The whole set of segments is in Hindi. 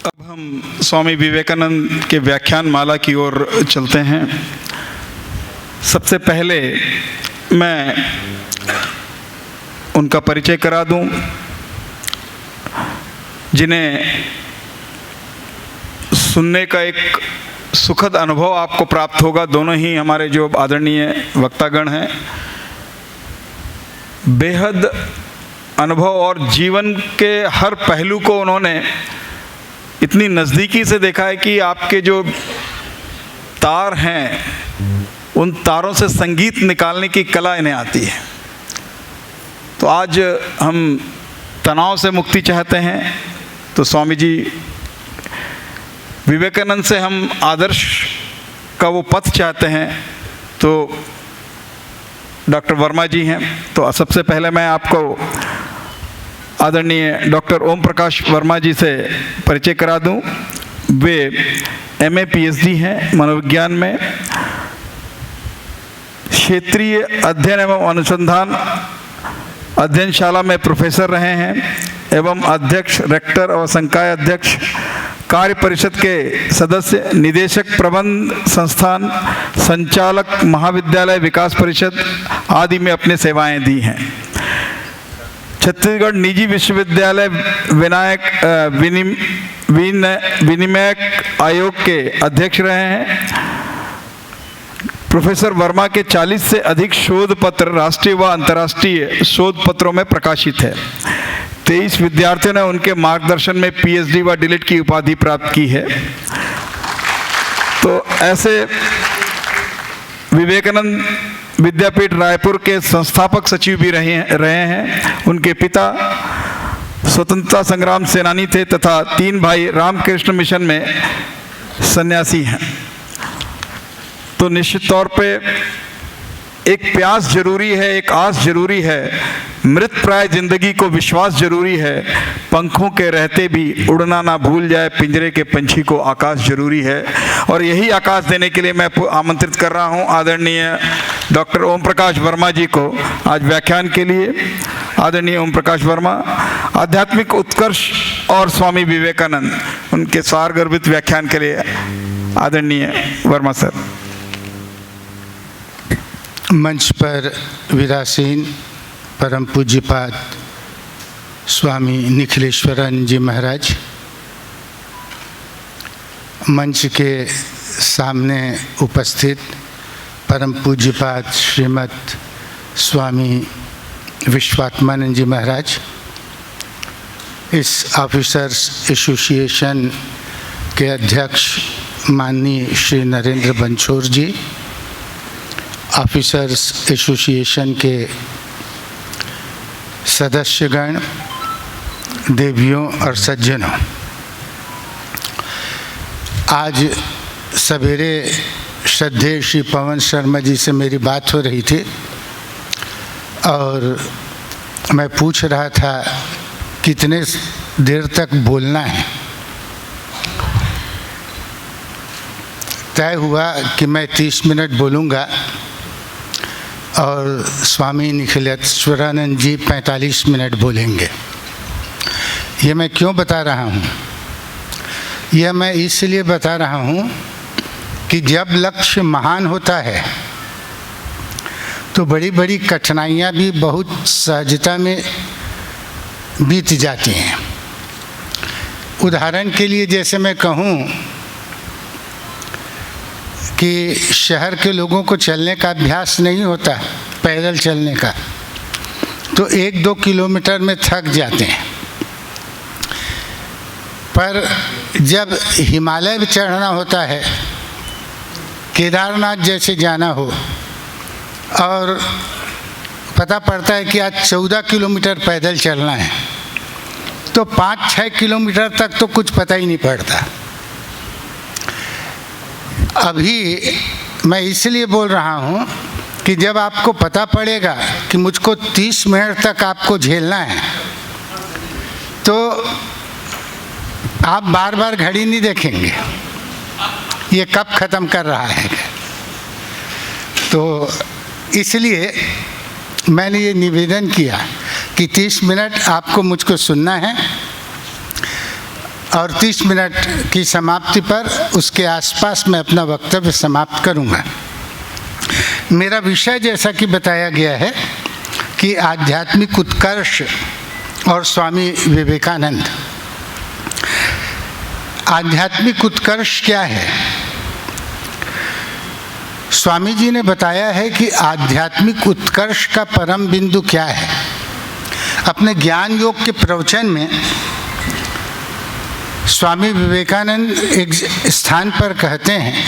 अब हम स्वामी विवेकानंद के व्याख्यान माला की ओर चलते हैं। सबसे पहले मैं उनका परिचय करा दूं, जिन्हें सुनने का एक सुखद अनुभव आपको प्राप्त होगा। दोनों ही हमारे जो आदरणीय वक्तागण हैं, बेहद अनुभव और जीवन के हर पहलू को उन्होंने इतनी नज़दीकी से देखा है कि आपके जो तार हैं उन तारों से संगीत निकालने की कला इन्हें आती है। तो आज हम तनाव से मुक्ति चाहते हैं, तो स्वामी जी विवेकानंद से हम आदर्श का वो पथ चाहते हैं, तो डॉक्टर वर्मा जी हैं। तो सबसे पहले मैं आपको आदरणीय डॉक्टर ओम प्रकाश वर्मा जी से परिचय करा दूं। वे MA PhD हैं मनोविज्ञान में, क्षेत्रीय अध्ययन एवं अनुसंधान अध्ययनशाला में प्रोफेसर रहे हैं एवं अध्यक्ष, रेक्टर और संकाय अध्यक्ष, कार्य परिषद के सदस्य, निदेशक, प्रबंध संस्थान संचालक, महाविद्यालय विकास परिषद आदि में अपने सेवाएं दी हैं। छत्तीसगढ़ निजी विश्वविद्यालय विनिमयक आयोग के अध्यक्ष रहे हैं। प्रोफेसर वर्मा के 40 से अधिक शोध पत्र राष्ट्रीय व अंतर्राष्ट्रीय शोध पत्रों में प्रकाशित है। 23 विद्यार्थियों ने उनके मार्गदर्शन में PhD व DLit की उपाधि प्राप्त की है। तो ऐसे विवेकानंद विद्यापीठ रायपुर के संस्थापक सचिव भी रहे हैं। उनके पिता स्वतंत्रता संग्राम सेनानी थे तथा 3 भाई रामकृष्ण मिशन में सन्यासी हैं। तो निश्चित तौर पे एक प्यास जरूरी है, एक आस जरूरी है, मृत प्राय जिंदगी को विश्वास जरूरी है, पंखों के रहते भी उड़ना ना भूल जाए, पिंजरे के पंछी को आकाश जरूरी है। और यही आकाश देने के लिए मैं आमंत्रित कर रहा हूं आदरणीय डॉक्टर ओम प्रकाश वर्मा जी को आज व्याख्यान के लिए। आदरणीय ओम प्रकाश वर्मा, आध्यात्मिक उत्कर्ष और स्वामी विवेकानंद, उनके सारगर्भित व्याख्यान के लिए आदरणीय वर्मा सर। मंच पर विरासीन परम पूज्यपाद स्वामी निखिलेश्वरन जी महाराज, मंच के सामने उपस्थित परम पूज्यपाद श्रीमद स्वामी विश्वात्मानंद जी महाराज, इस ऑफिसर्स एसोसिएशन के अध्यक्ष माननीय श्री नरेंद्र बंछोर जी, ऑफिसर्स एसोसिएशन के सदस्यगण, देवियों और सज्जनों, आज सवेरे श्रद्धेय श्री पवन शर्मा जी से मेरी बात हो रही थी और मैं पूछ रहा था कितने देर तक बोलना है। तय हुआ कि मैं 30 मिनट बोलूँगा और स्वामी निखिलेश्वरानंद जी 45 मिनट बोलेंगे। ये मैं क्यों बता रहा हूँ? यह मैं इसलिए बता रहा हूँ कि जब लक्ष्य महान होता है तो बड़ी बड़ी कठिनाइयाँ भी बहुत सहजता में बीत जाती हैं। उदाहरण के लिए जैसे मैं कहूँ कि शहर के लोगों को चलने का अभ्यास नहीं होता, पैदल चलने का, तो 1-2 किलोमीटर में थक जाते हैं। पर जब हिमालय में चढ़ना होता है, केदारनाथ जैसे जाना हो और पता पड़ता है कि आज 14 किलोमीटर पैदल चलना है, तो 5-6 किलोमीटर तक तो कुछ पता ही नहीं पड़ता। अभी मैं इसलिए बोल रहा हूँ कि जब आपको पता पड़ेगा कि मुझको 30 मिनट तक आपको झेलना है, तो आप बार बार घड़ी नहीं देखेंगे ये कब ख़त्म कर रहा है। तो इसलिए मैंने ये निवेदन किया कि 30 मिनट आपको मुझको सुनना है और 30 मिनट की समाप्ति पर उसके आसपास मैं अपना वक्तव्य समाप्त करूंगा। मेरा विषय जैसा कि बताया गया है कि आध्यात्मिक उत्कर्ष और स्वामी विवेकानंद। आध्यात्मिक उत्कर्ष क्या है? स्वामी जी ने बताया है कि आध्यात्मिक उत्कर्ष का परम बिंदु क्या है। अपने ज्ञान योग के प्रवचन में स्वामी विवेकानंद एक स्थान पर कहते हैं,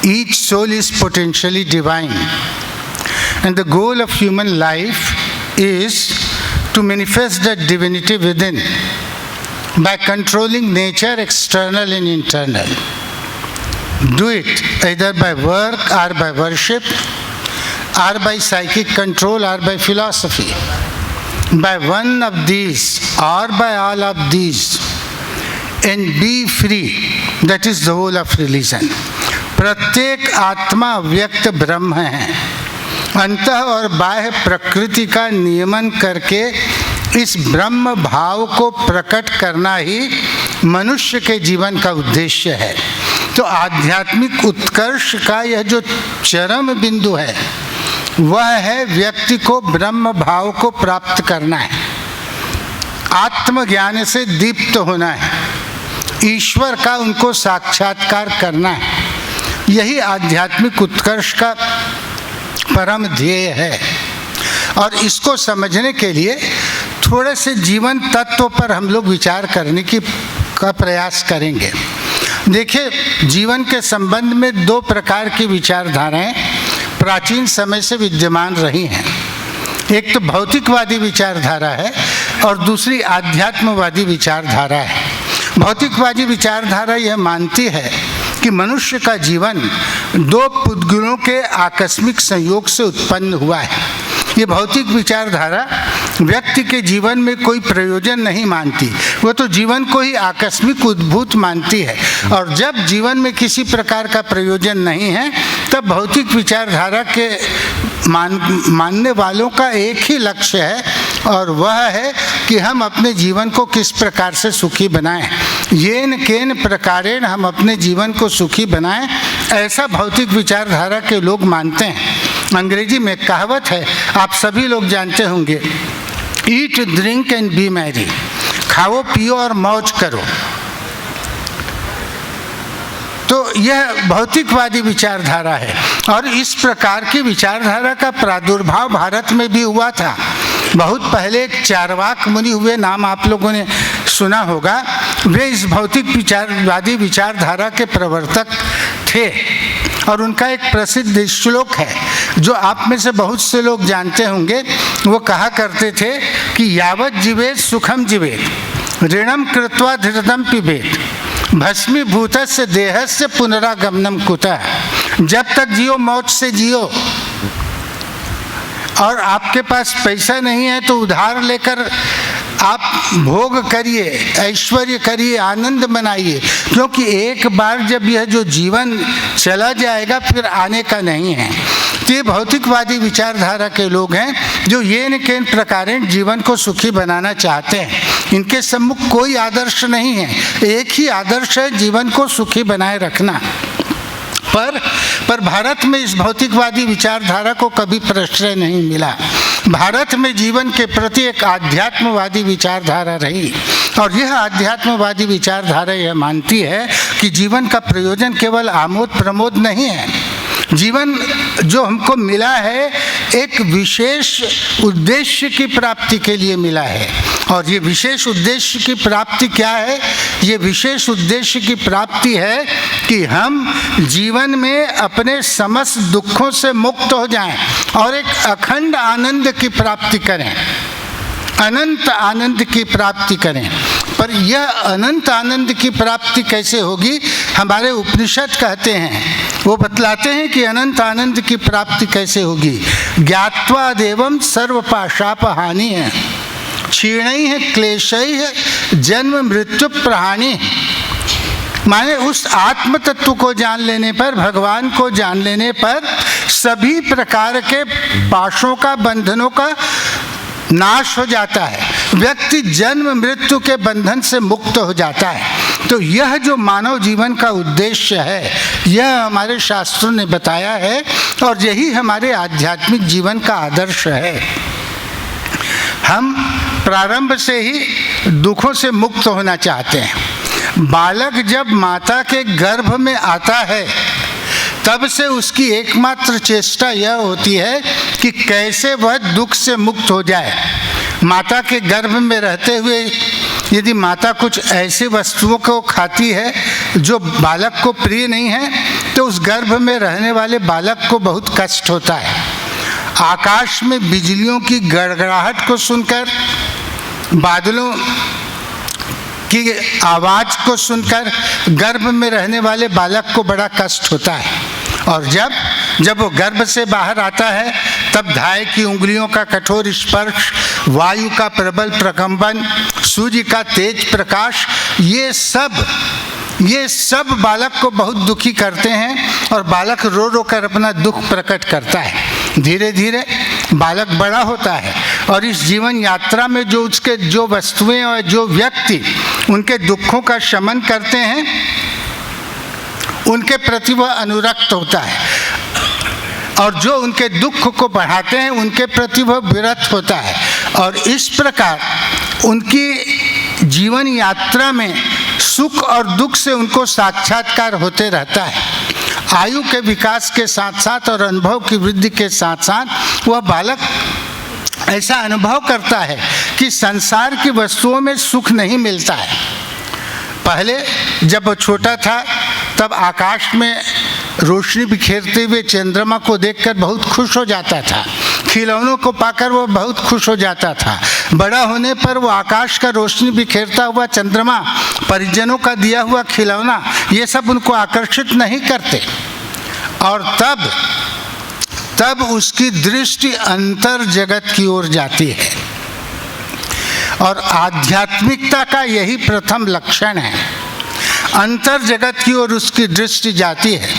each soul is potentially divine and the goal of human life is to manifest the divinity within by controlling nature external and internal. Do it either by work or by worship or by psychic control or by philosophy. By one of these or by all of these and be free. That is the whole of religion. प्रत्येक आत्मा व्यक्त ब्रह्म है. अंतः और बाह्य प्रकृति का नियमन करके इस ब्रह्म भाव को प्रकट करना ही मनुष्य के जीवन का उद्देश्य है. तो आध्यात्मिक उत्कर्ष का यह जो चरम बिंदु है वह है व्यक्ति को ब्रह्म भाव को प्राप्त करना है, आत्मज्ञान से दीप्त होना है, ईश्वर का उनको साक्षात्कार करना है. यही आध्यात्मिक उत्कर्ष का परम ध्येय है. और इसको समझने के लिए थोड़े से जीवन तत्व पर हम लोग विचार करने का प्रयास करेंगे. देखिए, जीवन के संबंध में दो प्रकार की विचारधाराएं प्राचीन समय से विद्यमान रही हैं. एक तो भौतिकवादी विचारधारा है और दूसरी आध्यात्मवादी विचारधारा है. भौतिकवादी विचारधारा यह मानती है कि मनुष्य का जीवन दो पुद्गुणों के आकस्मिक संयोग से उत्पन्न हुआ है. ये भौतिक विचारधारा व्यक्ति के जीवन में कोई प्रयोजन नहीं मानती, वो तो जीवन को ही आकस्मिक उद्भूत मानती है. और जब जीवन में किसी प्रकार का प्रयोजन नहीं है तब भौतिक विचारधारा के मानने वालों का एक ही लक्ष्य है और वह है कि हम अपने जीवन को किस प्रकार से सुखी बनाएं. येन केन प्रकारेण हम अपने जीवन को सुखी बनाएं, ऐसा भौतिक विचारधारा के लोग मानते हैं. अंग्रेजी में कहावत है, आप सभी लोग जानते होंगे, eat drink and B Mary. खाओ पियो और मौज करो. तो यह भौतिकवादी विचारधारा है. और इस प्रकार की विचारधारा का प्रादुर्भाव भारत में भी हुआ था. बहुत पहले एक चारवाक मुनि हुए, नाम आप लोगों ने सुना होगा. वे इस भौतिक विचारवादी विचारधारा के प्रवर्तक थे और उनका एक प्रसिद्ध श्लोक है जो आप में से बहुत से लोग जानते होंगे. वो कहा करते थे कि यावत जीवेत सुखम जीवेत ऋणम कृत्वा धृतम पिबेत भस्मीभूतस्य देहस्य पुनरागमनम कुतः. जब तक जियो मौज से जियो. और आपके पास पैसा नहीं है तो उधार लेकर आप भोग करिए, ऐश्वर्य करिए, आनंद मनाइए, क्योंकि एक बार जब यह जो जीवन चला जाएगा फिर आने का नहीं है. तो ये भौतिकवादी विचारधारा के लोग हैं जो ये न केन प्रकारेण जीवन को सुखी बनाना चाहते हैं. इनके सम्मुख कोई आदर्श नहीं है, एक ही आदर्श है, जीवन को सुखी बनाए रखना. पर भारत में इस भौतिकवादी विचारधारा को कभी प्रश्रय नहीं मिला. भारत में जीवन के प्रति एक आध्यात्मवादी विचारधारा रही और यह आध्यात्मवादी विचारधारा यह मानती है कि जीवन का प्रयोजन केवल आमोद प्रमोद नहीं है. जीवन जो हमको मिला है एक विशेष उद्देश्य की प्राप्ति के लिए मिला है. और ये विशेष उद्देश्य की प्राप्ति क्या है? ये विशेष उद्देश्य की प्राप्ति है कि हम जीवन में अपने समस्त दुखों से मुक्त हो जाएं और एक अखंड आनंद की प्राप्ति करें, अनंत आनंद की प्राप्ति करें. पर यह अनंत आनंद की प्राप्ति कैसे होगी? हमारे उपनिषद कहते हैं, वो बतलाते हैं कि अनंत आनंद की प्राप्ति कैसे होगी. ज्ञात्वा देवम सर्वपाशाप हानि है, क्षीणै है क्लेशै है जन्म मृत्यु प्रहानि. माने उस आत्म तत्व को जान लेने पर, भगवान को जान लेने पर सभी प्रकार के पाशों का, बंधनों का नाश हो जाता है. व्यक्ति जन्म मृत्यु के बंधन से मुक्त हो जाता है। तो यह जो मानव जीवन का उद्देश्य है, यह हमारे शास्त्रों ने बताया है और यही हमारे आध्यात्मिक जीवन का आदर्श है। हम प्रारंभ से ही दुखों से मुक्त होना चाहते हैं। बालक जब माता के गर्भ में आता है तब से उसकी एकमात्र चेष्टा यह होती है कि कैसे वह दुख से मुक्त हो जाए। माता के गर्भ में रहते हुए यदि माता कुछ ऐसी वस्तुओं को खाती है जो बालक को प्रिय नहीं है तो उस गर्भ में रहने वाले बालक को बहुत कष्ट होता है। आकाश में बिजलियों की गड़गड़ाहट को सुनकर, बादलों की आवाज को सुनकर गर्भ में रहने वाले बालक को बड़ा कष्ट होता है। और जब वो गर्भ से बाहर आता है तब धाय की उंगलियों का कठोर स्पर्श, वायु का प्रबल प्रकंपन, सूर्य का तेज प्रकाश, ये सब बालक को बहुत दुखी करते हैं और बालक रो रो कर अपना दुख प्रकट करता है। धीरे धीरे बालक बड़ा होता है और इस जीवन यात्रा में जो वस्तुएं और जो व्यक्ति उनके दुखों का शमन करते हैं उनके प्रति वह अनुरक्त होता है और जो उनके दुख को बढ़ाते हैं उनके प्रति वह विरत होता है। और इस प्रकार उनकी जीवन यात्रा में सुख और दुख से उनको साक्षात्कार होते रहता है। आयु के विकास के साथ साथ और अनुभव की वृद्धि के साथ साथ वह बालक ऐसा अनुभव करता है कि संसार की वस्तुओं में सुख नहीं मिलता है। पहले जब वो छोटा था तब आकाश में रोशनी बिखेरते हुए चंद्रमा को देखकर बहुत खुश हो जाता था। खिलौनों को पाकर वो बहुत खुश हो जाता था। बड़ा होने पर वो आकाश का रोशनी बिखेरता हुआ चंद्रमा, परिजनों का दिया हुआ खिलौना, ये सब उनको आकर्षित नहीं करते। और तब उसकी दृष्टि अंतर जगत की ओर जाती है। और आध्यात्मिकता का यही प्रथम लक्षण है। अंतर जगत की ओर उसकी दृष्टि जाती है।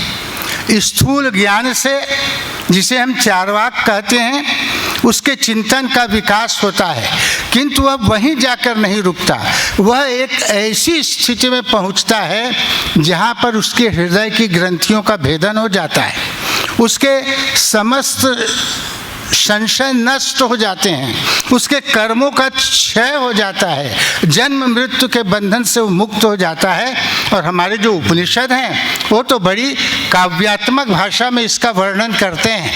स्थूल ज्ञान से, जिसे हम चार्वाक कहते हैं, उसके चिंतन का विकास होता है, किंतु वह वहीं जाकर नहीं रुकता। वह एक ऐसी स्थिति में पहुंचता है जहां पर उसके हृदय की ग्रंथियों का भेदन हो जाता है, उसके समस्त संशय नष्ट हो जाते हैं, उसके कर्मों का क्षय हो जाता है, जन्म मृत्यु के बंधन से वो मुक्त हो जाता है। और हमारे जो उपनिषद हैं वो तो बड़ी काव्यात्मक भाषा में इसका वर्णन करते हैं।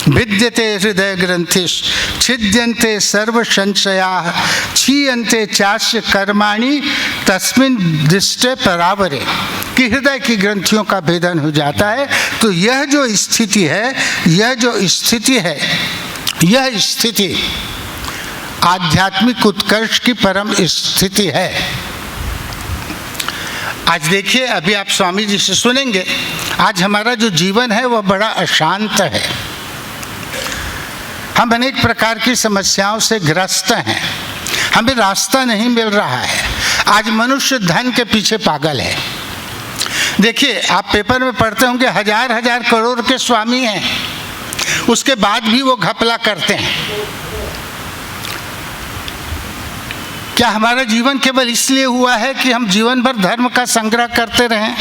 विद्यते हृदय ग्रंथिश छिद्यन्ते सर्व संशयाः क्षीयन्ते चास्य कर्माणि तस्मिन् दृष्टे परावरे, कि हृदय की ग्रंथियों का भेदन हो जाता है। तो यह जो स्थिति है, यह स्थिति आध्यात्मिक उत्कर्ष की परम स्थिति है। आज देखिए, अभी आप स्वामी जी से सुनेंगे, आज हमारा जो जीवन है वह बड़ा अशांत है। हम अनेक प्रकार की समस्याओं से ग्रस्त हैं, हमें रास्ता नहीं मिल रहा है। आज मनुष्य धन के पीछे पागल है। देखिए, आप पेपर में पढ़ते होंगे हजार हजार करोड़ के स्वामी हैं, उसके बाद भी वो घपला करते हैं। क्या हमारा जीवन केवल इसलिए हुआ है कि हम जीवन भर धर्म का संग्रह करते रहें?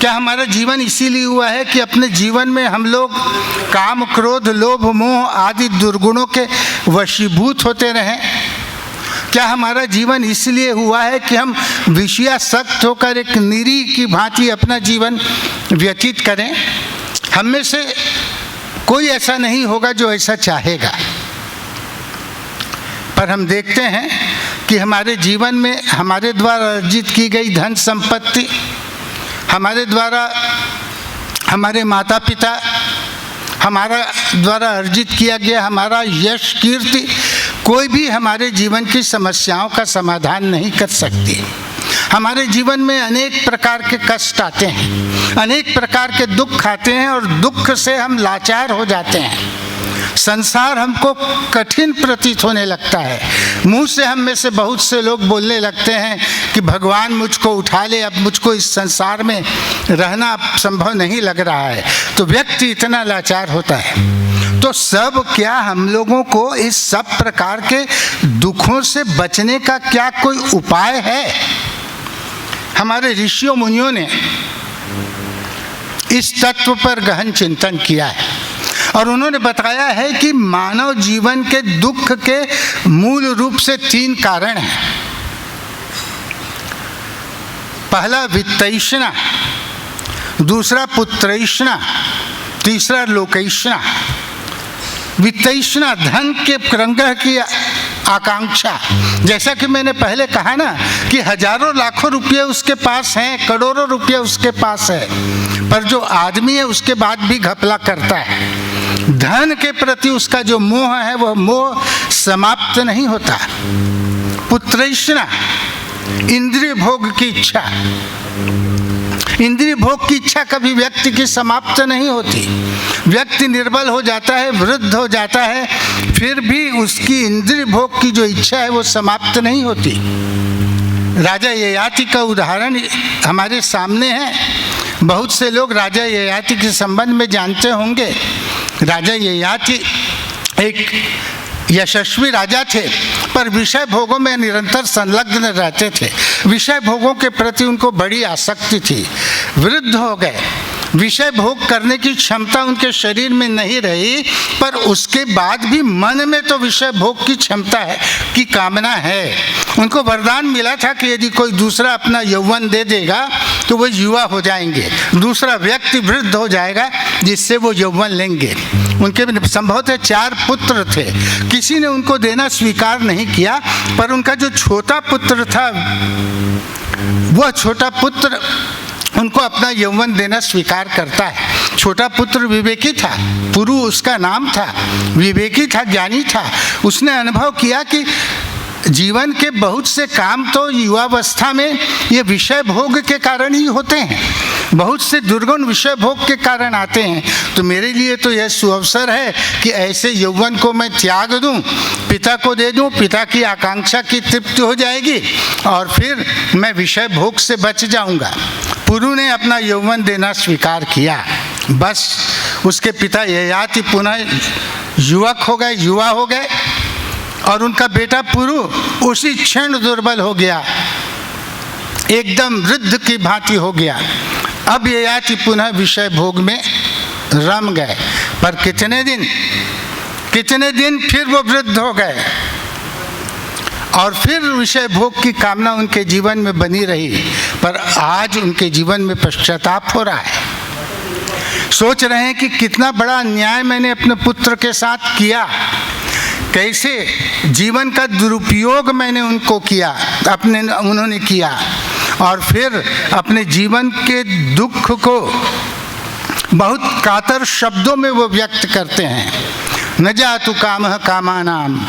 क्या हमारा जीवन इसीलिए हुआ है कि अपने जीवन में हम लोग काम, क्रोध, लोभ, मोह आदि दुर्गुणों के वशीभूत होते रहें? क्या हमारा जीवन इसलिए हुआ है कि हम विषयासक्त होकर एक निरीह की भांति अपना जीवन व्यतीत करें? हम में से कोई ऐसा नहीं होगा जो ऐसा चाहेगा। पर हम देखते हैं कि हमारे जीवन में हमारे द्वारा अर्जित की गई धन संपत्ति, हमारे द्वारा हमारे माता पिता, हमारा द्वारा अर्जित किया गया हमारा यश, कीर्ति, कोई भी हमारे जीवन की समस्याओं का समाधान नहीं कर सकती। हमारे जीवन में अनेक प्रकार के कष्ट आते हैं, अनेक प्रकार के दुख आते हैं और दुख से हम लाचार हो जाते हैं। संसार हमको कठिन प्रतीत होने लगता है। मुंह से हम में से बहुत से लोग बोलने लगते हैं कि भगवान मुझको उठा ले, अब मुझको इस संसार में रहना संभव नहीं लग रहा है। तो व्यक्ति इतना लाचार होता है। तो सब क्या हम लोगों को इस सब प्रकार के दुखों से बचने का क्या कोई उपाय है? हमारे ऋषियों मुनियों ने इस तत्व पर गहन चिंतन किया है और उन्होंने बताया है कि मानव जीवन के दुख के मूल रूप से 3 कारण हैं। पहला वित्तैषणा, दूसरा पुत्रैषणा, तीसरा लोकैषणा। वित्तैषणा, धन के संग्रह की आकांक्षा। जैसा कि मैंने पहले कहा ना कि हजारों लाखों रुपये उसके पास हैं, करोड़ों रुपये उसके पास है, पर जो आदमी है उसके बाद भी घपला करता है। धन के प्रति उसका जो मोह है वह मोह समाप्त नहीं होता। पुत्रैषणा, इंद्रिय भोग की इच्छा। इंद्रिय भोग की इच्छा कभी व्यक्ति की समाप्त नहीं होती। व्यक्ति निर्बल हो जाता है, वृद्ध हो जाता है, फिर भी उसकी इंद्रिय भोग की जो इच्छा है वो समाप्त नहीं होती। राजा ययाति का उदाहरण हमारे सामने है। बहुत से लोग राजा ययाति के संबंध में जानते होंगे। राजा ययाति एक यशस्वी राजा थे, पर विषय भोगों में निरंतर संलग्न रहते थे। विषय भोगों के प्रति उनको बड़ी आसक्ति थी। वृद्ध हो गए, विषय भोग करने की क्षमता उनके शरीर में नहीं रही, पर उसके बाद भी मन में तो विषय भोग की क्षमता है, की कामना है। उनको वरदान मिला था कि यदि कोई दूसरा अपना यौवन दे देगा तो वो युवा हो जाएंगे, दूसरा व्यक्ति वृद्ध हो जाएगा जिससे वो यौवन लेंगे। उनके संभवतः 4 पुत्र थे। किसी ने उनको देना स्वीकार नहीं किया, पर उनका जो छोटा पुत्र था वह छोटा पुत्र उनको अपना यौवन देना स्वीकार करता है। छोटा पुत्र विवेकी था, पुरु उसका नाम था, विवेकी था, ज्ञानी था। उसने अनुभव किया कि जीवन के बहुत से काम तो युवावस्था में ये विषय भोग के कारण ही होते हैं, बहुत से दुर्गुण विषय भोग के कारण आते हैं। तो मेरे लिए तो यह सुअवसर है कि ऐसे यौवन को मैं त्याग दूं, पिता को दे दूं, पिता की आकांक्षा की तृप्ति हो जाएगी और फिर मैं विषय भोग से बच जाऊंगा। पुरु ने अपना यौवन देना स्वीकार किया। बस उसके पिता ययाति पुनः युवक हो गए, युवा हो गए और उनका बेटा पुरु उसी क्षण दुर्बल हो गया, एकदम वृद्ध की भांति हो गया। अब ययाति पुनः विषय भोग में रम गए, पर कितने दिन फिर वो वृद्ध हो गए और फिर विषय भोग की कामना उनके जीवन में बनी रही। पर आज उनके जीवन में पश्चाताप हो रहा है, सोच रहे हैं कि कितना बड़ा अन्याय मैंने अपने पुत्र के साथ किया, कैसे जीवन का दुरुपयोग मैंने उनको किया, उन्होंने किया। और फिर अपने जीवन के दुख को बहुत कातर शब्दों में वो व्यक्त करते हैं। न जातु कामः कामानाम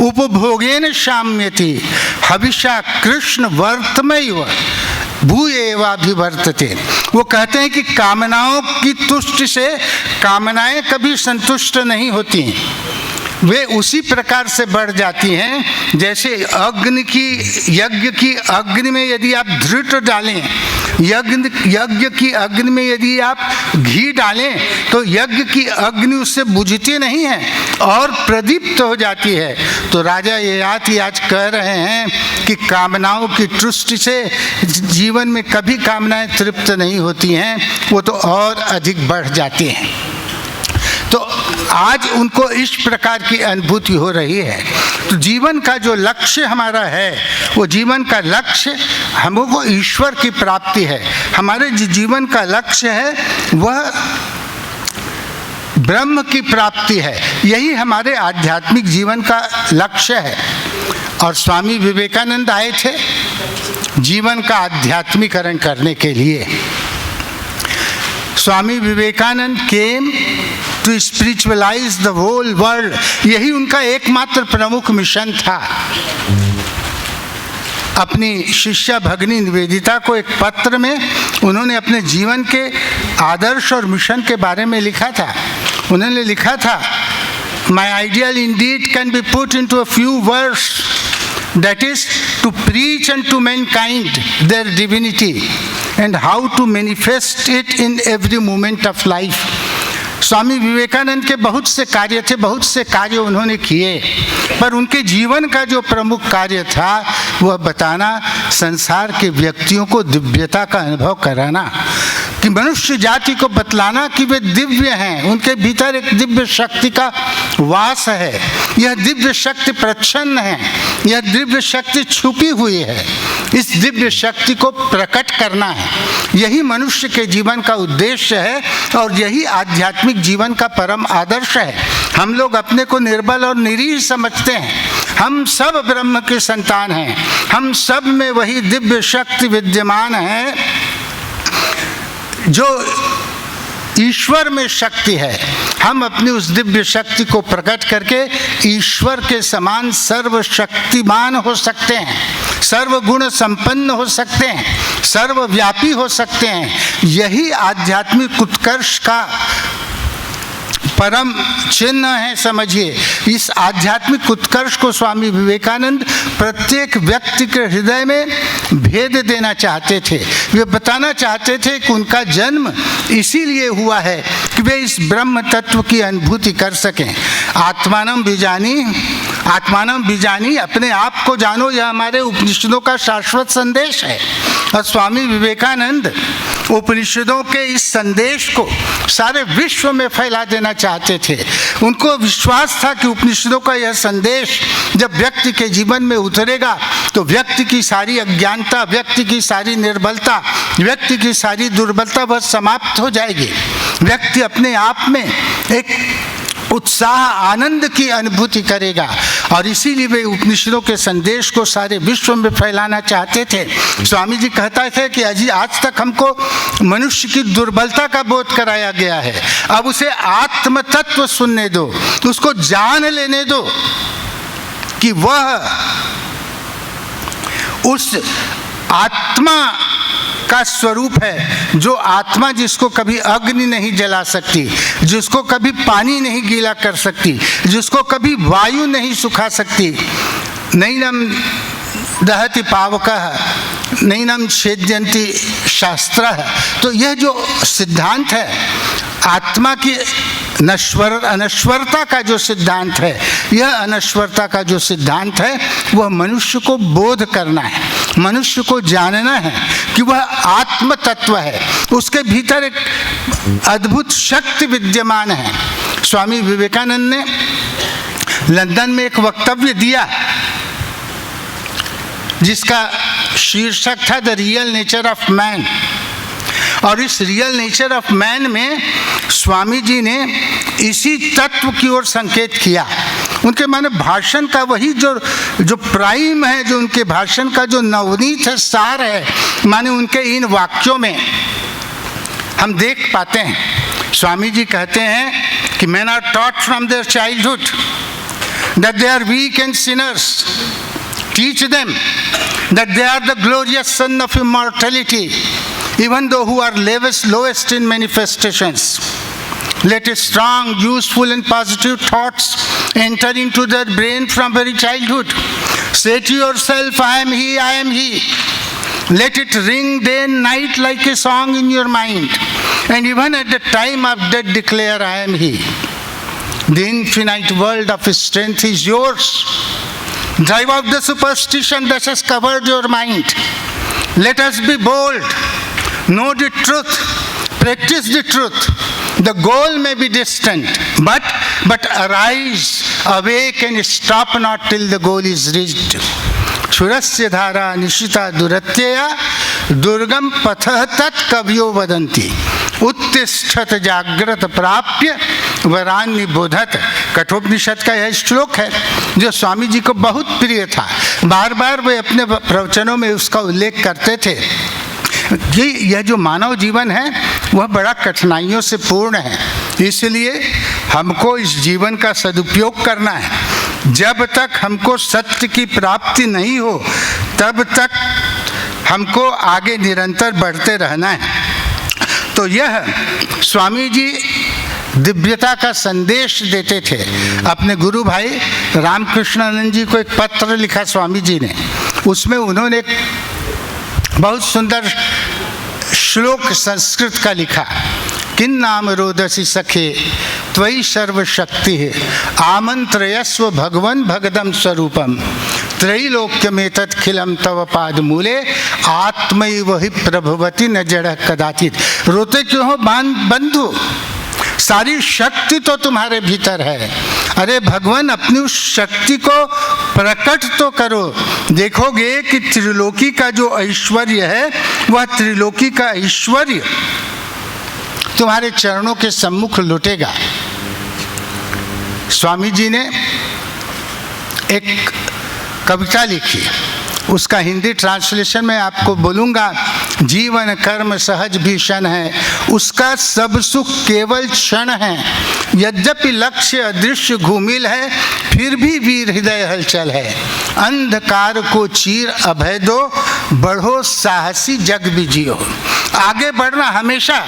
उपभोगेन शाम्यति हविषा कृष्ण वर्तमैव भूयेवाभिवर्तते। वो कहते हैं कि कामनाओं की तुष्टि से कामनाएं कभी संतुष्ट नहीं होती, वे उसी प्रकार से बढ़ जाती हैं जैसे यज्ञ की अग्नि में यदि आप धृत डालें, यज्ञ की अग्नि में यदि आप घी डालें तो यज्ञ की अग्नि उससे बुझती नहीं है और प्रदीप्त हो जाती है। तो राजा ययाति आज कह रहे हैं कि कामनाओं की तुष्टि से जीवन में कभी कामनाएं तृप्त नहीं होती हैं, वो तो और अधिक बढ़ जाती हैं। तो आज उनको इस प्रकार की अनुभूति हो रही है। तो जीवन का जो लक्ष्य हमारा है, वो जीवन का लक्ष्य हमको ईश्वर की प्राप्ति है। हमारे जीवन का लक्ष्य है वह ब्रह्म की प्राप्ति है, यही हमारे आध्यात्मिक जीवन का लक्ष्य है। और स्वामी विवेकानंद आए थे जीवन का आध्यात्मिकरण करने के लिए। Swami Vivekananda came to spiritualise the whole world, यही उनका एकमात्र प्रमुख मिशन था। अपनी शिष्या भगिनी निवेदिता को एक पत्र में उन्होंने अपने जीवन के आदर्श और मिशन के बारे में लिखा था। उन्होंने लिखा था, My ideal indeed can be put into a few words, that is to preach unto mankind their divinity and how to manifest it in every moment of life. Swami Vivekananda के बहुत से कार्य थे, बहुत से कार्य उन्होंने किए, पर उनके जीवन का जो प्रमुख कार्य था वह बताना, संसार के व्यक्तियों को दिव्यता का अनुभव कराना, कि मनुष्य जाति को बतलाना कि वे दिव्य हैं, उनके भीतर एक दिव्य शक्ति का वास है, यह दिव्य शक्ति प्रच्छन्न है, यह दिव्य शक्ति छुपी हुई है, इस दिव्य शक्ति को प्रकट करना है। यही मनुष्य के जीवन का उद्देश्य है और यही आध्यात्मिक जीवन का परम आदर्श है। हम लोग अपने को निर्बल और निरीह समझते हैं, हम सब ब्रह्म के संतान हैं, हम सब में वही दिव्य शक्ति विद्यमान है जो ईश्वर में शक्ति है। हम अपनी उस दिव्य शक्ति को प्रकट करके ईश्वर के समान सर्वशक्तिमान हो सकते हैं, सर्वगुण संपन्न हो सकते हैं, सर्वव्यापी हो सकते हैं। यही आध्यात्मिक उत्कर्ष का परम चिन्ह है। समझिए, इस आध्यात्मिक उत्कर्ष को स्वामी विवेकानंद प्रत्येक व्यक्ति के हृदय में भेद देना चाहते थे। वे बताना चाहते थे कि उनका जन्म इसीलिए हुआ है कि वे इस ब्रह्म तत्व की अनुभूति कर सकें। आत्मानम बीजानी, अपने आप को जानो, यह हमारे उपनिषदों का शाश्वत संदेश है। और स्वामी विवेकानंद उपनिषदों के इस संदेश को सारे विश्व में फैला देना चाहते थे। उनको विश्वास था कि उपनिषदों का यह संदेश जब व्यक्ति के जीवन में उतरेगा तो व्यक्ति की सारी अज्ञानता, व्यक्ति की सारी निर्बलता, व्यक्ति की सारी दुर्बलता वह समाप्त हो जाएगी। व्यक्ति अपने आप में एक उत्साह, आनंद की अनुभूति करेगा। और इसीलिए वे उपनिषदों के संदेश को सारे विश्व में फैलाना चाहते थे। स्वामी जी कहता थे कि आज तक हमको मनुष्य की दुर्बलता का बोध कराया गया है, अब उसे आत्म तत्व सुनने दो, उसको जान लेने दो कि वह उस आत्मा का स्वरूप है, जो आत्मा जिसको कभी अग्नि नहीं जला सकती, जिसको कभी पानी नहीं गीला कर सकती, जिसको कभी वायु नहीं सुखा सकती। नैनम दहति पावकः नैनम छेद्यन्ति शास्त्रः। तो यह जो सिद्धांत है, आत्मा की अनश्वरता का जो सिद्धांत है, यह अनश्वरता का जो सिद्धांत है वह मनुष्य को बोध करना है, मनुष्य को जानना है कि वह आत्म तत्व है, उसके भीतर एक अद्भुत शक्ति विद्यमान है। स्वामी विवेकानंद ने लंदन में एक वक्तव्य दिया जिसका शीर्षक था the real nature of man. और इस रियल नेचर ऑफ मैन में स्वामी जी ने इसी तत्व की ओर संकेत किया। उनके माने भाषण का वही जो प्राइम है, जो उनके भाषण का जो नवनीत है, सार है, माने उनके इन वाक्यों में हम देख पाते हैं। स्वामी जी कहते हैं कि men are taught from their childhood that they are weak and sinners. Teach them that they are the glorious son of immortality, even though who are lowest in manifestations. Let strong, useful and positive thoughts enter into their brain from very childhood. Say to yourself, I am he, I am he. Let it ring day and night like a song in your mind. And even at the time of death declare, I am he. The infinite world of strength is yours. Drive out the superstition that has covered your mind. Let us be bold. Know the truth. Practice the truth. The goal may be distant, but arise, awake and stop not till the goal is reached. क्षुरस्य धारा निशिता दुरत्यया दुर्गम पथः तत् कवियो वदन्ति उत्तिष्ठत जाग्रत प्राप्य वरान्नि बोधत। कठोपनिषद का यह श्लोक है जो स्वामी जी को बहुत प्रिय था। बार बार वे अपने प्रवचनों में उसका उल्लेख करते थे कि यह जो मानव जीवन है वह बड़ा कठिनाइयों से पूर्ण है, इसलिए हमको इस जीवन का सदुपयोग करना है। जब तक हमको सत्य की प्राप्ति नहीं हो तब तक हमको आगे निरंतर बढ़ते रहना है। तो यह स्वामी जी दिव्यता का संदेश देते थे। अपने गुरु भाई रामकृष्णानंद जी को एक पत्र लिखा स्वामी जी ने, उसमें उन्होंने एक बहुत सुंदर श्लोक संस्कृत का लिखा किन नाम रोदसी सखे त्वयि सर्वशक्ति है आमंत्रयस्व भगवन भगदम स्वरूपम त्रैलोक्यमेतत् खिलम तव पाद मूले आत्मैव हि प्रभवति न जड़ कदाचित। रोते क्यों हो बंधु? सारी शक्ति तो तुम्हारे भीतर है। अरे भगवान, अपनी उस शक्ति को प्रकट तो करो। देखोगे कि त्रिलोकी का जो ऐश्वर्य है वह त्रिलोकी का ऐश्वर्य तुम्हारे चरणों के सम्मुख लुटेगा। स्वामी जी ने एक कविता लिखी, उसका हिंदी ट्रांसलेशन मैं आपको बोलूँगा। जीवन कर्म सहज भीषण है, उसका सब सुख केवल क्षण है। यद्यपि लक्ष्य अदृश्य घूमिल है, फिर भी वीर हृदय हलचल है। अंधकार को चीर अभय दो, बढ़ो साहसी जग विजियो। आगे बढ़ना हमेशा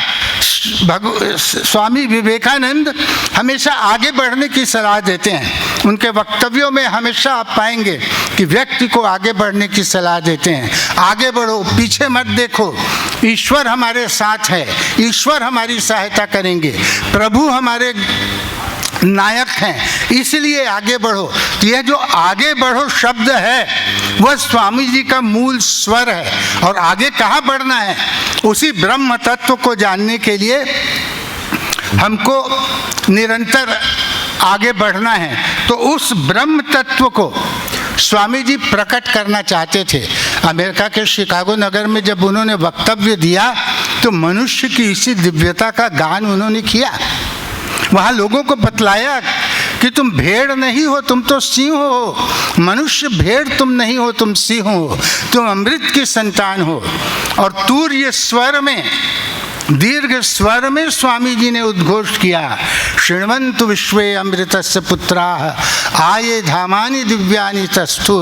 स्वामी विवेकानंद हमेशा आगे बढ़ने की सलाह देते हैं। उनके वक्तव्यों में हमेशा आप पाएंगे कि व्यक्ति को आगे बढ़ने की सलाह देते हैं। आगे बढ़ो, पीछे मत देखो। ईश्वर हमारे साथ है, ईश्वर हमारी सहायता करेंगे, प्रभु हमारे नायक हैं, इसलिए आगे बढ़ो। तो यह जो आगे बढ़ो शब्द है वह स्वामी जी का मूल स्वर है। और आगे कहाँ बढ़ना है? उसी ब्रह्म तत्व को जानने के लिए हमको निरंतर आगे बढ़ना है। तो उस ब्रह्म तत्व को स्वामी जी प्रकट करना चाहते थे। अमेरिका के शिकागो नगर में जब उन्होंने वक्तव्य दिया तो मनुष्य की इसी दिव्यता का गान उन्होंने किया। वहाँ लोगों को बतलाया कि तुम भेड़ नहीं हो, तुम तो सिंह हो। मनुष्य भेड़ तुम नहीं हो, तुम सिंह हो। तुम अमृत की संतान हो। और तूर्य स्वर में, दीर्घ स्वर में स्वामी जी ने उद्घोष किया, शृण्वन्तु विश्वे अमृतस्य पुत्राः आये धामानि दिव्यानि तस्थु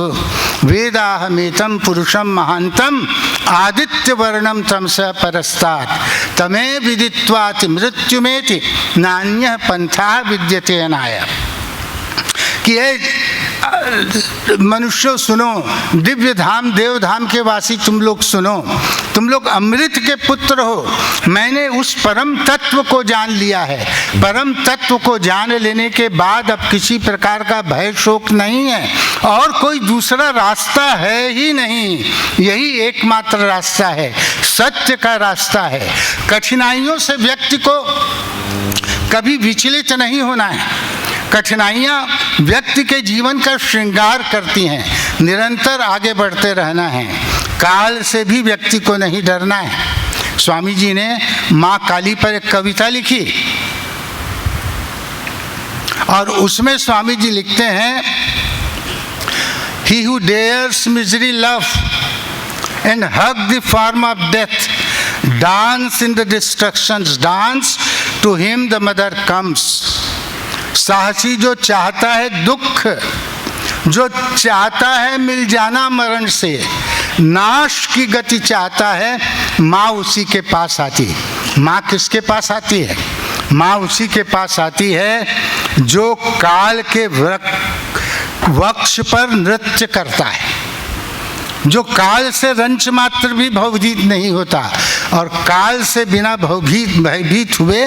वेदाहमेतं पुरुषं महान्तं आदित्य वर्णम तमसा परस्तात् तमे विदित्वाति मृत्युमेति नान्यः पंथा विद्यते अनाय। कि मनुष्यों सुनो, दिव्य धाम देव धाम के वासी तुम लोग सुनो, तुम लोग अमृत के पुत्र हो। मैंने उस परम तत्व को जान लिया है। परम तत्व को जान लेने के बाद अब किसी प्रकार का भय शोक नहीं है और कोई दूसरा रास्ता है ही नहीं। यही एकमात्र रास्ता है, सत्य का रास्ता है। कठिनाइयों से व्यक्ति को कभी विचलित नहीं होना है। कठिनाइयाँ व्यक्ति के जीवन का श्रृंगार करती हैं। निरंतर आगे बढ़ते रहना है। काल से भी व्यक्ति को नहीं डरना है। स्वामी जी ने माँ काली पर एक कविता लिखी और उसमें स्वामी जी लिखते हैं, He who dares misery love and hug the form of death, dance in the destruction's dance, to him the mother comes। साहसी जो चाहता है दुख, जो चाहता है मिल जाना मरण से, नाश की गति चाहता है, माँ उसी के पास आती है। माँ किसके पास आती है? माँ उसी के पास आती है जो काल के वक्ष पर नृत्य करता है, जो काल से रंच मात्र भी भवभीत नहीं होता और काल से बिना भयभीत हुए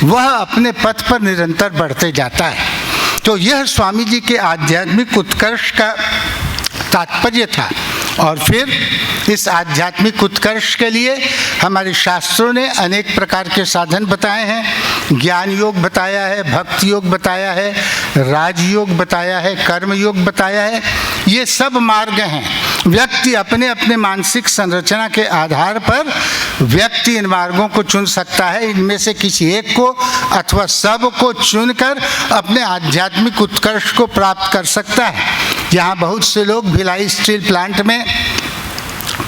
वह अपने पथ पर निरंतर बढ़ते जाता है। तो यह स्वामी जी के आध्यात्मिक उत्कर्ष का तात्पर्य था। और फिर इस आध्यात्मिक उत्कर्ष के लिए हमारे शास्त्रों ने अनेक प्रकार के साधन बताए हैं। ज्ञान योग बताया है, भक्ति योग बताया है, राजयोग बताया है, कर्म योग बताया है। ये सब मार्ग हैं। व्यक्ति अपने अपने मानसिक संरचना के आधार पर व्यक्ति इन मार्गों को चुन सकता है। इनमें से किसी एक को अथवा सब को चुनकर अपने आध्यात्मिक उत्कर्ष को प्राप्त कर सकता है। यहाँ बहुत से लोग भिलाई स्टील प्लांट में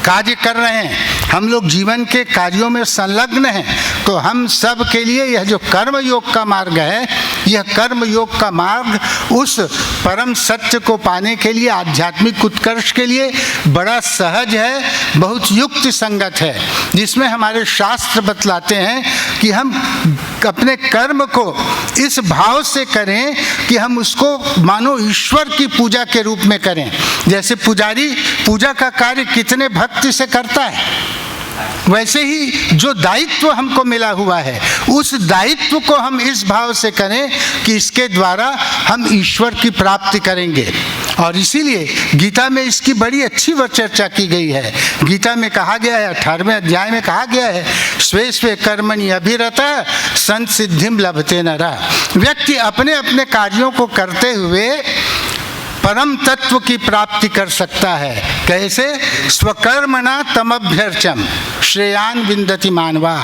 कार्य कर रहे हैं। हम लोग जीवन के कार्यों में संलग्न हैं। तो हम सब के लिए यह जो कर्म योग का मार्ग है, यह कर्म योग का मार्ग उस परम सत्य को पाने के लिए, आध्यात्मिक उत्कर्ष के लिए बड़ा सहज है, बहुत युक्ति संगत है। जिसमें हमारे शास्त्र बतलाते हैं कि हम अपने कर्म को इस भाव से करें कि हम उसको मानो ईश्वर की पूजा के रूप में करें। जैसे पुजारी पूजा का कार्य कितने भक्ति से करता है, वैसे ही जो दायित्व हमको मिला हुआ है उस दायित्व को हम इस भाव से करें कि इसके द्वारा हम ईश्वर की प्राप्ति करेंगे। और इसीलिए गीता में इसकी बड़ी अच्छी चर्चा की गई है। गीता में कहा गया है, 18वें अध्याय में कहा गया है, स्वे स्वे कर्मणि अभिरतः संसिद्धिम लभते नरः। व्यक्ति अपने अपने कार्यों को करते हुए परम तत्व की प्राप्ति कर सकता है। कैसे? स्वकर्मणा तमभ्यर्चम श्रेयान विन्दति मानवा।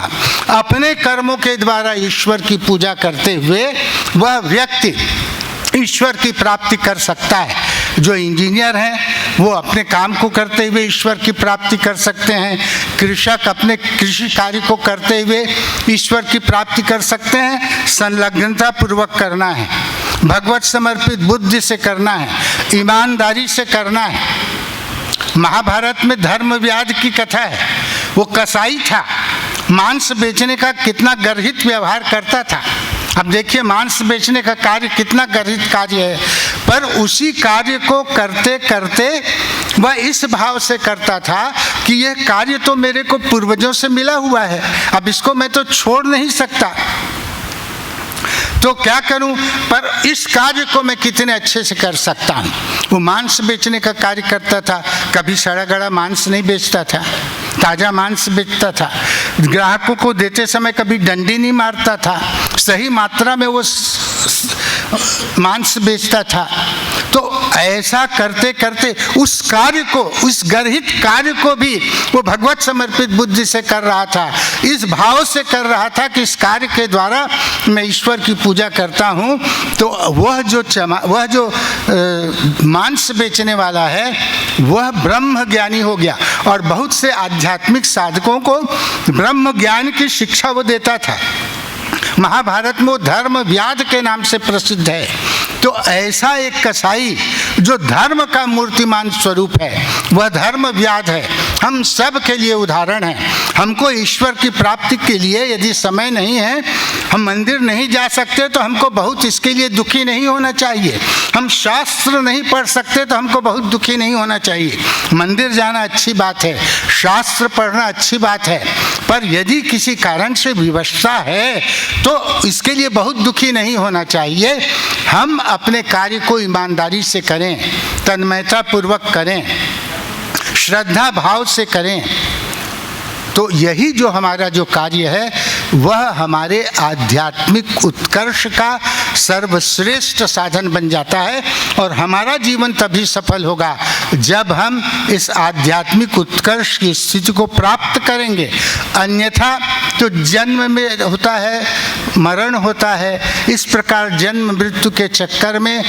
अपने कर्मों के द्वारा ईश्वर की पूजा करते हुए वह व्यक्ति ईश्वर की प्राप्ति कर सकता है। जो इंजीनियर हैं वो अपने काम को करते हुए ईश्वर की प्राप्ति कर सकते हैं। कृषक अपने कृषि कार्य को करते हुए ईश्वर की प्राप्ति कर सकते हैं। संलग्नता पूर्वक करना है, भगवत समर्पित बुद्धि से करना है, ईमानदारी से करना है। महाभारत में धर्मव्याध की कथा है। वो कसाई था, मांस बेचने का कितना गर्हित व्यवहार करता था। अब देखिए मांस बेचने का कार्य कितना गर्हित कार्य है, पर उसी कार्य को करते करते वह इस भाव से करता था कि यह कार्य तो मेरे को पूर्वजों से मिला हुआ है, अब इसको मैं तो छोड़ नहीं सकता, तो क्या करूं, पर इस कार्य को मैं कितने अच्छे से कर सकता हूं। वो मांस बेचने का कार्य करता था, कभी सड़ा गड़ा मांस नहीं बेचता था, ताजा मांस बेचता था। ग्राहकों को देते समय कभी डंडी नहीं मारता था, सही मात्रा में वो मांस बेचता था। तो ऐसा करते करते उस कार्य को, उस गर्हित कार्य को भी वो भगवत समर्पित बुद्धि से कर रहा था, इस भाव से कर रहा था कि इस कार्य के द्वारा मैं ईश्वर की पूजा करता हूँ। तो वह जो मांस बेचने वाला है वह ब्रह्म ज्ञानी हो गया। और बहुत से आध्यात्मिक साधकों को ब्रह्म ज्ञान की शिक्षा वो देता था। महाभारत में वो धर्म व्याध के नाम से प्रसिद्ध है। तो ऐसा एक कसाई जो धर्म का मूर्तिमान स्वरूप है वह धर्म व्याध है। हम सब के लिए उदाहरण है। हमको ईश्वर की प्राप्ति के लिए यदि समय नहीं है, हम मंदिर नहीं जा सकते, तो हमको बहुत इसके लिए दुखी नहीं होना चाहिए। हम शास्त्र नहीं पढ़ सकते तो हमको बहुत दुखी नहीं होना चाहिए। मंदिर जाना अच्छी बात है, शास्त्र पढ़ना अच्छी बात है, पर यदि किसी कारण से विवशता है तो इसके लिए बहुत दुखी नहीं होना चाहिए। हम अपने कार्य को ईमानदारी से करें, तन्मयता पूर्वक करें, श्रद्धा भाव से करें, तो यही जो हमारा जो कार्य है वह हमारे आध्यात्मिक उत्कर्ष का सर्वश्रेष्ठ साधन बन जाता है। और हमारा जीवन तभी सफल होगा जब हम इस आध्यात्मिक उत्कर्ष की स्थिति को प्राप्त करेंगे। अन्यथा तो जन्म में होता है, मरण होता है, इस प्रकार जन्म मृत्यु के चक्कर में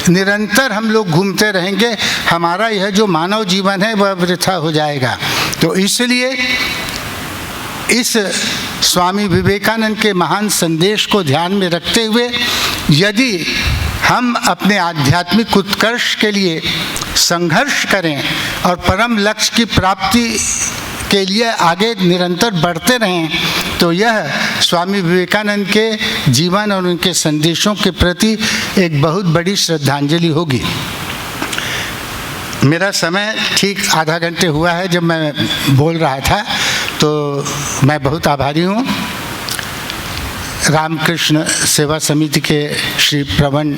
निरंतर हम लोग घूमते रहेंगे। हमारा यह जो मानव जीवन है वह वृथा हो जाएगा। तो इसलिए इस स्वामी विवेकानंद के महान संदेश को ध्यान में रखते हुए यदि हम अपने आध्यात्मिक उत्कर्ष के लिए संघर्ष करें और परम लक्ष्य की प्राप्ति के लिए आगे निरंतर बढ़ते रहें, तो यह स्वामी विवेकानंद के जीवन और उनके संदेशों के प्रति एक बहुत बड़ी श्रद्धांजलि होगी। मेरा समय ठीक आधा घंटे हुआ है जब मैं बोल रहा था, तो मैं बहुत आभारी हूँ रामकृष्ण सेवा समिति के श्री प्रवन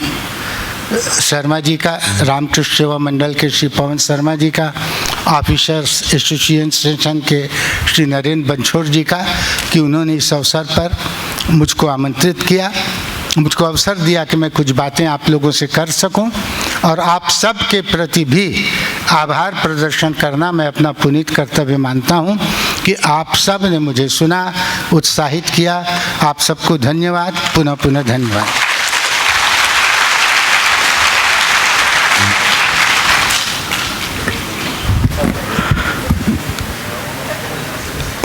शर्मा जी का, रामकृष्ण सेवा मंडल के श्री पवन शर्मा जी का, ऑफिसर्स एसोसिएशन के श्री नरेंद्र बंछोड़ जी का, कि उन्होंने इस अवसर पर मुझको आमंत्रित किया, मुझको अवसर दिया कि मैं कुछ बातें आप लोगों से कर सकूं। और आप सब के प्रति भी आभार प्रदर्शन करना मैं अपना पुनीत कर्तव्य मानता हूं कि आप सब ने मुझे सुना, उत्साहित किया। आप सबको धन्यवाद, पुनः पुनः धन्यवाद।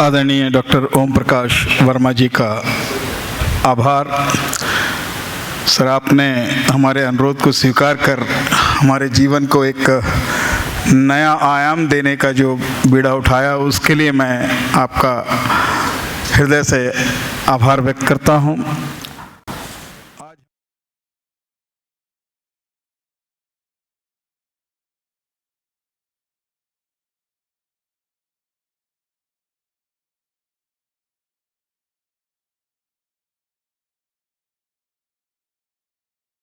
आदरणीय डॉक्टर ओम प्रकाश वर्मा जी का आभार। सर, आपने हमारे अनुरोध को स्वीकार कर हमारे जीवन को एक नया आयाम देने का जो बीड़ा उठाया, उसके लिए मैं आपका हृदय से आभार व्यक्त करता हूं।